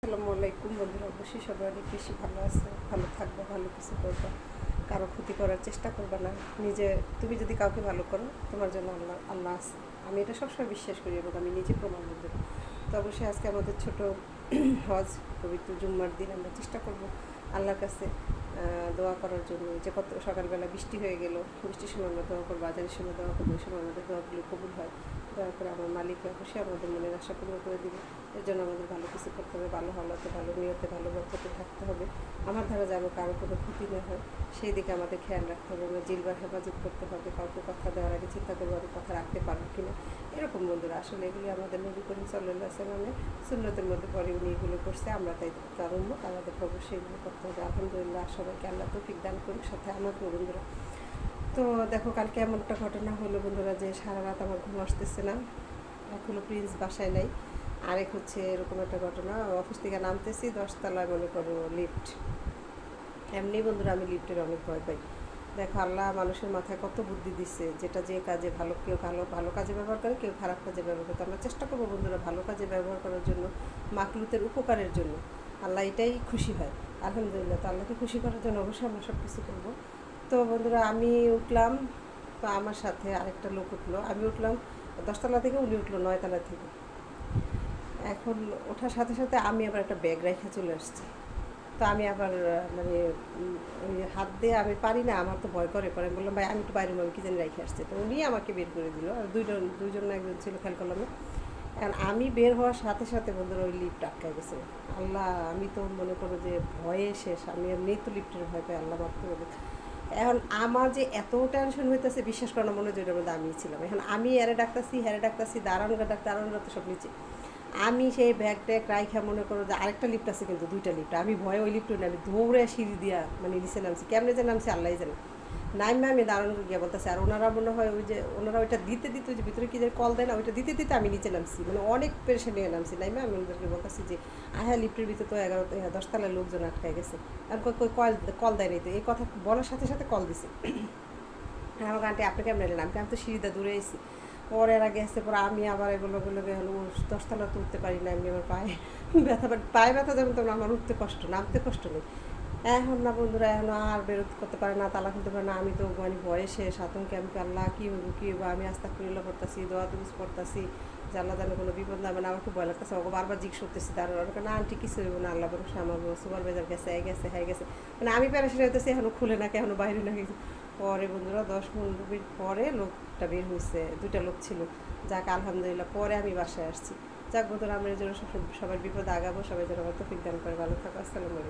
আসসালামু আলাইকুম বন্ধুরা, অবশ্যই সবাই অনেক বেশি ভালো আছে, ভালো থাকবে, ভালো কিছু করবা, কারো ক্ষতি করার চেষ্টা করবে না। নিজে তুমি যদি কাউকে ভালো করো, তোমার জন্য আল্লাহ আল্লাহ আছে। আমি এটা সবসময় বিশ্বাস করি এবং আমি নিজে প্রমাণ বন্ধুরা। তো অবশ্যই আজকে আমাদের ছোট হজ পবিত্র জুম্মার দিন আমরা চেষ্টা করব আল্লাহর কাছে দোয়া করার জন্য। যে কত সকালবেলা বৃষ্টি হয়ে গেল, বৃষ্টির সময় আমরা দোয়া করবো, আজানের সময় দোয়া করবো, ওই সময় আমাদের দোয়াগুলো কবুল হয়। দয়া করে আমার মালিক অবশ্যই আমাদের মনের আশা পূর্ণ করে দিবে। এর জন্য আমাদের ভালো কিছু করতে হবে, ভালো হালাতে, ভালো নিয়তে, ভালো বরকতে থাকতে হবে। আমার দ্বারা যেন কারো কোনো ক্ষতি না হয় সেই দিকে আমাদের খেয়াল রাখতে হবে। আমরা জিলবার হেফাজত করতে হবে। কাউকে কথা দেওয়ার আগে চিন্তা করবো আমি কথা রাখতে পারবো কিনা। এরকম বন্ধুরা, আসলে এগুলি আমাদের নবী করিম সাল্লাল্লাহু আলাইহি ওয়াসাল্লামের সুন্নতের মধ্যে পরে উনি এগুলো করছে, আমরা তাই তার উম্মত, আমাদেরকে অবশ্যই এগুলো করতে হবে। আলহামদুলিল্লাহ, সবাইকে আল্লাহ তৌফিক দান করুক, সাথে আমাকে বন্ধুরা। তো দেখো, কালকে এমন একটা ঘটনা হলো বন্ধুরা যে সারা রাত আমার ঘুম আসতেছে না। এক হলো প্রিন্স বাসায় নাই, আরেক হচ্ছে এরকম একটা ঘটনা, অফিস থেকে নামতেছি 10 তলায়, মনে করো লিফট। এমনি বন্ধুরা আমি লিফটের অনেক ভয় পাই। দেখো, আল্লাহ মানুষের মাথায় কত বুদ্ধি দিচ্ছে, যেটা যে কাজে ভালো, কেউ ভালো ভালো কাজে ব্যবহার করে, কেউ খারাপ কাজে ব্যবহার করে। তো আমরা চেষ্টা করবো বন্ধুরা ভালো কাজে ব্যবহার করার জন্য, মাকলুতের উপকারের জন্য। আল্লাহ এটাই খুশি হয়। আলহামদুলিল্লাহ, তো আল্লাহকে খুশি করার জন্য অবশ্যই আমরা সব কিছু করবো। তো বন্ধুরা আমি উঠলাম, তো আমার সাথে আরেকটা লোক উঠলো, আমি উঠলাম 10 তলা থেকে, উনি উঠলো 9 তলা থেকে। এখন ওঠার সাথে সাথে আমি আবার একটা ব্যাগ রেখে চলে আসছি। তো আমি আবার মানে ওই হাত দিয়ে আমি পারি না, আমার তো ভয় করে পরে। বললাম ভাই আমি একটু বাইরে, আমি কি জানি রেখে আসছি। তো উনি আমাকে বের করে দিল, আর দুইজন না একজন ছিল, খেয়াল করলাম না। এখন আমি বের হওয়ার সাথে সাথে বন্ধুরা ওই লিফট আটকায় গেছে। আল্লাহ, আমি তো মনে করো যে ভয়ে শেষ। আমি এমনি তো লিফটের ভয় পাই, আল্লাহ মাফ করে দিই। এখন আমার যে এত টেনশন হইতেছে, বিশ্বাস করার মনে হয় যে ওইটার মধ্যে আমি ছিলাম। এখন আমি এরে ডাকতাছি, হ্যারে ডাকতাছি, দাঁড়ানোরা তো সব নিচে। আমি সেই ব্যাগ ট্যাগ রাইখা, মনে করো যে আরেকটা লিফট আছে, কিন্তু 2টা লিফট, আমি ভয়ে ওই লিফটে না, আমি দৌড়ে সিঁড়ি দিয়া মানে নিচে নামছি। কেমনে যে নামছি আল্লাহ জানে। নাইমা আমি দাঁড়ানো গিয়ে বলতেছি, আর ওনারা মনে হয় ওই যে ওনারা ওইটা দিতে দিতে, ওই যে ভিতরে কি যে কল দেয় না, ওইটা দিতে দিতে আমি নিচে নামছি, মানে অনেক পেরেশানি নিয়ে নামছি। নাইমা আমি ওদেরকে বলতেছি যে হ্যাঁ, লিফটের ভিতরে তো 10 তলায় লোকজন আটকায় গেছে। আর কই কল কল দেয় নাই, তো এই কথা বলার সাথে সাথে কল দিছে। আমার আন্টি আপনি কেমন এলেন, আমি তো সিঁড়িতে দূরে এসেছি। পরে এরা গেছে, পরে আমি আবার এগুলো হলো 10 তলা তো উঠতে পারি না, এমনি আমার পায়ে ব্যথা, পায়ে ব্যথা যেমন তেমন আমার উঠতে কষ্ট, নামতে কষ্ট নেই। এখন না বন্ধুরা, এখন আর বেরোতে করতে পারে না, তালা খুলতে পারে না। আমি তো মানে বয়সে আতঙ্কে, আমি আল্লাহ কী হবো কী হবো, আমি আস্তাগফিরুল্লাহ পড়তাছি, দোয়া দুরুজ পড়তাছি যে আল্লাহ যেন কোনো বিপদ না, মানে আমার খুব ভয় লাগতেছে। ওকে বারবার জিজ্ঞেস করতেছি, তার না আন্টি কিছু হইব না, আল্লাহ বরং আমার সুপারভাইজার গেছে, হ্যাঁ গেছে, মানে আমি প্যারাশানি হইতেছি, এখনও খুলে না, এখনও বাইরে না গেছে। পরে বন্ধুরা 10-15 মিনিট পরে লোকটা বের হয়েছে, 2টা লোক ছিল। যাক আলহামদুলিল্লাহ, পরে আমি বাসায় আসছি। যাক বন্ধুরা, আমরা এই জন্য সবার বিপদ আগাবো, সবাই যেন আমার তৌফিক দান করে। ভালো থাকো, আসসালামু আলাইকুম।